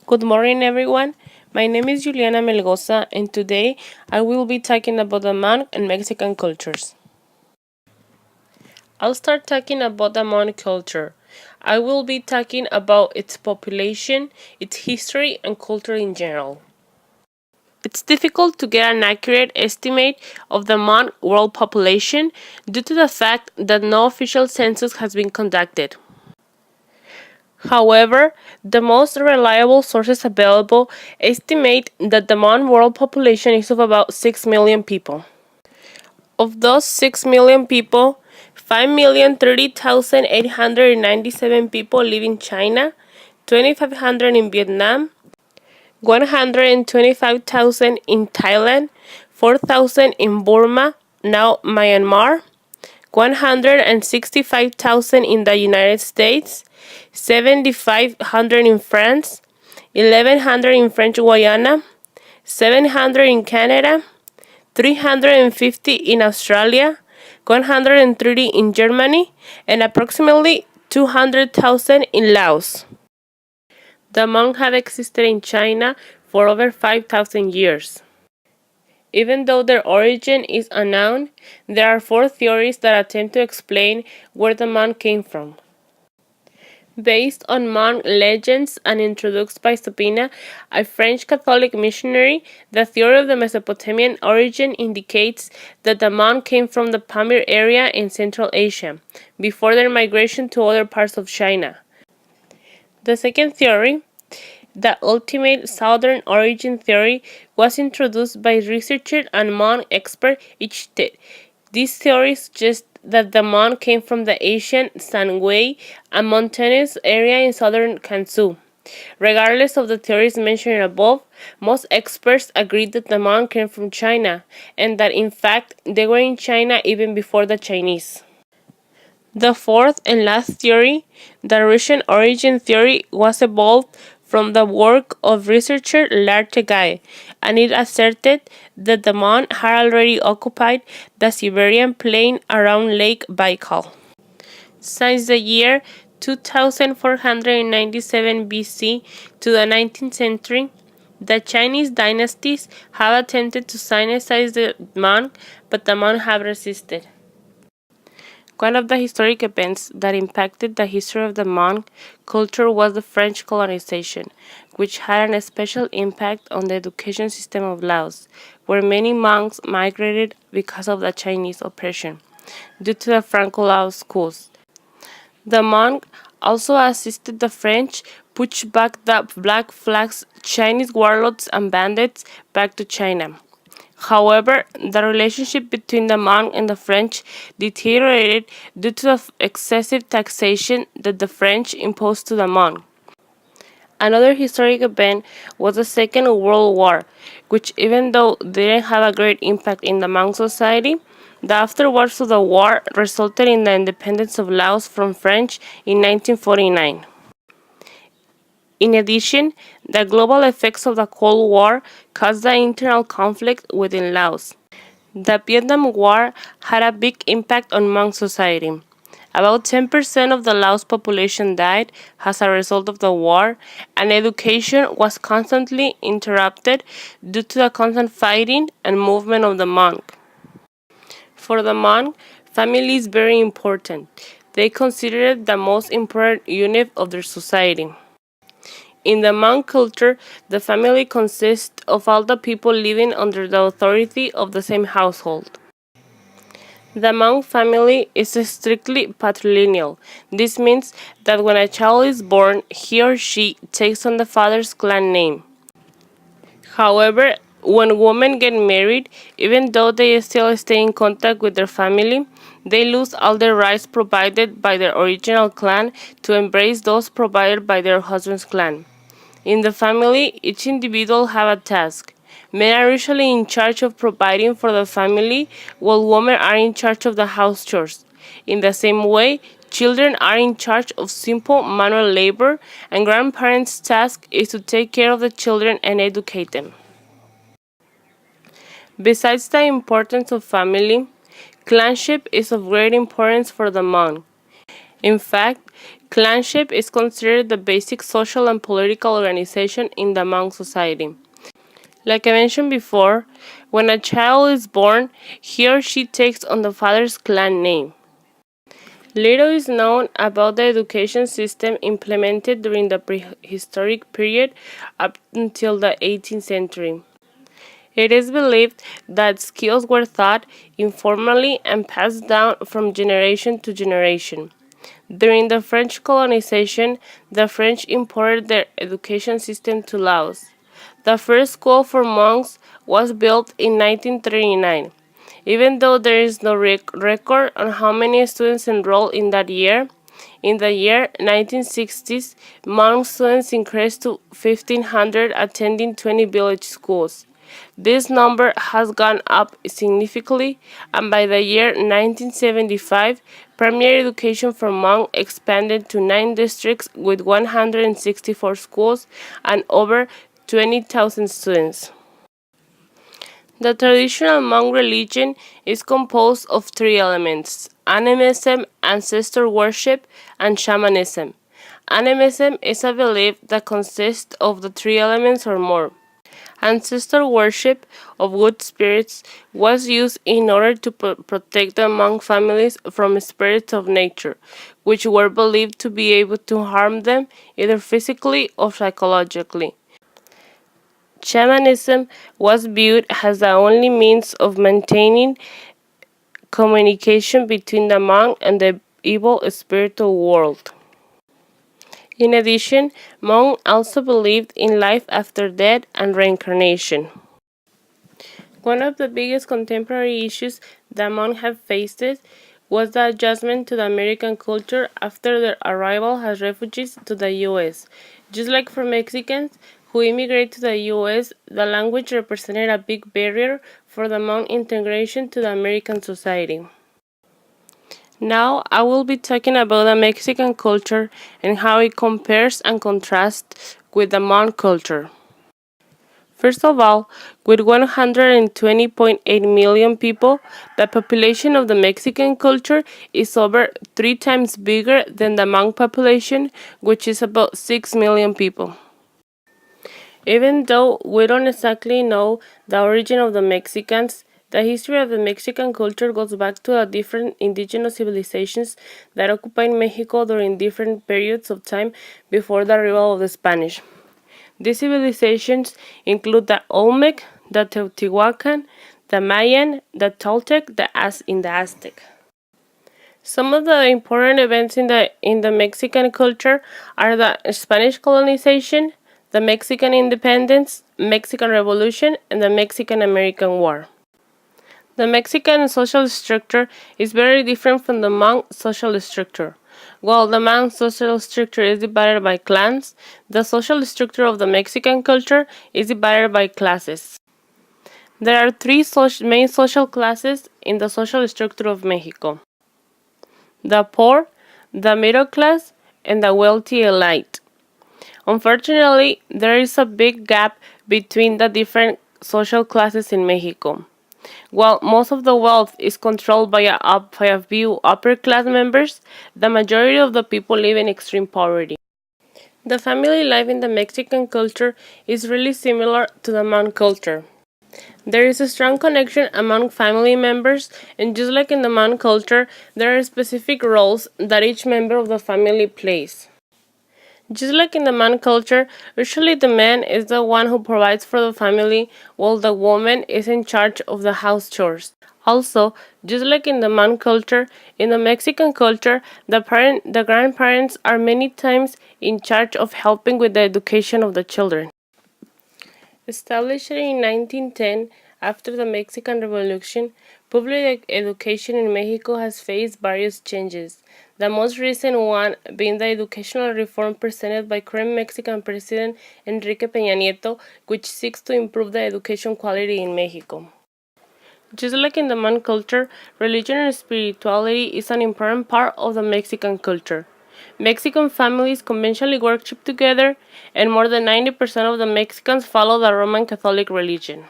Good morning, everyone. My name is Juliana Melgoza, and today I will be talking about the Mong and Mexican cultures. I'll start talking about the Hmong culture. I will be talking about its population, its history, and culture in general. It's difficult to get an accurate estimate of the Hmong world population due to the fact that no official census has been conducted. However, the most reliable sources available estimate that the Hmong world population is of about 6 million people. Of those 6 million people, 5,030,897 people live in China, 2,500 in Vietnam, 125,000 in Thailand, 4,000 in Burma, now Myanmar, 165,000 in the United States, 7,500 in France, 1,100 in French Guiana, 700 in Canada, 350 in Australia, 130 in Germany, and approximately 200,000 in Laos. The Hmong have existed in China for over 5,000 years. Even though their origin is unknown, there are four theories that attempt to explain where the Hmong came from. Based on Hmong legends and introduced by Supina, a French Catholic missionary, the theory of the Mesopotamian origin indicates that the Hmong came from the Pamir area in Central Asia, before their migration to other parts of China. The second theory, the ultimate southern origin theory, was introduced by researcher and Hmong expert Ichtet. This theory suggests that the Hmong came from the ancient Sangwei, a mountainous area in southern Gansu. Regardless of the theories mentioned above, most experts agree that the Hmong came from China, and that in fact they were in China even before the Chinese. The fourth and last theory, the Russian origin theory, was evolved from the work of researcher ls362final, and it asserted that the Hmong had already occupied the Siberian plain around Lake Baikal. Since the year 2497 BC to the 19th century, the Chinese dynasties have attempted to Sinicize the Hmong, but the Hmong have resisted. One of the historic events that impacted the history of the Hmong culture was the French colonization, which had an special impact on the education system of Laos, where many monks migrated because of the Chinese oppression, due to the Franco-Laos schools. The Hmong also assisted the French push back the Black Flags, Chinese warlords and bandits back to China. However, the relationship between the Hmong and the French deteriorated due to the excessive taxation that the French imposed to the Hmong. Another historic event was the Second World War, which, even though didn't have a great impact in the Hmong society, the afterwards of the war resulted in the independence of Laos from French in 1949. In addition, the global effects of the Cold War caused the internal conflict within Laos. The Vietnam War had a big impact on Hmong society. About 10% of the Laos population died as a result of the war, and education was constantly interrupted due to the constant fighting and movement of the Hmong. For the Hmong, family is very important. They consider it the most important unit of their society. In the Hmong culture, the family consists of all the people living under the authority of the same household. The Hmong family is strictly patrilineal. This means that when a child is born, he or she takes on the father's clan name. However, when women get married, even though they still stay in contact with their family, they lose all the rights provided by their original clan to embrace those provided by their husband's clan. In the family, each individual have a task. Men are usually in charge of providing for the family, while women are in charge of the house chores. In the same way, children are in charge of simple manual labor, and grandparents' task is to take care of the children and educate them. Besides the importance of family, clanship is of great importance for the Hmong. In fact, Clanship is considered the basic social and political organization in the Hmong society. Like I mentioned before, when a child is born, he or she takes on the father's clan name. Little is known about the education system implemented during the prehistoric period up until the 18th century. It is believed that skills were taught informally and passed down from generation to generation. During the French colonization, the French imported their education system to Laos. The first school for monks was built in 1939. Even though there is no record on how many students enrolled in that year, in the year 1960s, monk students increased to 1,500 attending 20 village schools. This number has gone up significantly, and by the year 1975, primary education for monks expanded to 9 districts with 164 schools and over 20,000 students. The traditional Hmong religion is composed of three elements: animism, ancestor worship, and shamanism. Animism is a belief that consists of the three elements or more. Ancestor worship of good spirits was used in order to protect the Hmong families from spirits of nature, which were believed to be able to harm them either physically or psychologically. Shamanism was viewed as the only means of maintaining communication between the Hmong and the evil spiritual world. In addition, Hmong also believed in life after death and reincarnation. One of the biggest contemporary issues the Hmong have faced was the adjustment to the American culture after their arrival as refugees to the U.S. Just like for Mexicans who immigrated to the U.S., the language represented a big barrier for the Hmong integration to the American society. Now I will be talking about the Mexican culture and how it compares and contrasts with the Hmong culture. First of all, with 120.8 million people, the population of the Mexican culture is over 3 times bigger than the Hmong population, which is about 6 million people. Even though we don't exactly know the origin of the Mexicans, the history of the Mexican culture goes back to the different indigenous civilizations that occupied Mexico during different periods of time before the arrival of the Spanish. These civilizations include the Olmec, the Teotihuacan, the Mayan, the Toltec, the Aztec. Some of the important events in the Mexican culture are the Spanish colonization, the Mexican independence, Mexican Revolution, and the Mexican-American War. The Mexican social structure is very different from the Hmong social structure. While the Hmong social structure is divided by clans, the social structure of the Mexican culture is divided by classes. There are three main social classes in the social structure of Mexico: the poor, the middle class, and the wealthy elite. Unfortunately, there is a big gap between the different social classes in Mexico. While most of the wealth is controlled by a few upper class members, the majority of the people live in extreme poverty. The family life in the Mexican culture is really similar to the Hmong culture. There is a strong connection among family members, and just like in the Hmong culture, there are specific roles that each member of the family plays. Just like in the man culture, usually the man is the one who provides for the family, while the woman is in charge of the house chores. Also, just like in the man culture, in the Mexican culture, the grandparents are many times in charge of helping with the education of the children. Established in 1910, after the Mexican Revolution, public education in Mexico has faced various changes. The most recent one being the educational reform presented by current Mexican President Enrique Peña Nieto, which seeks to improve the education quality in Mexico. Just like in the Hmong culture, religion and spirituality is an important part of the Mexican culture. Mexican families conventionally worship together, and more than 90% of the Mexicans follow the Roman Catholic religion.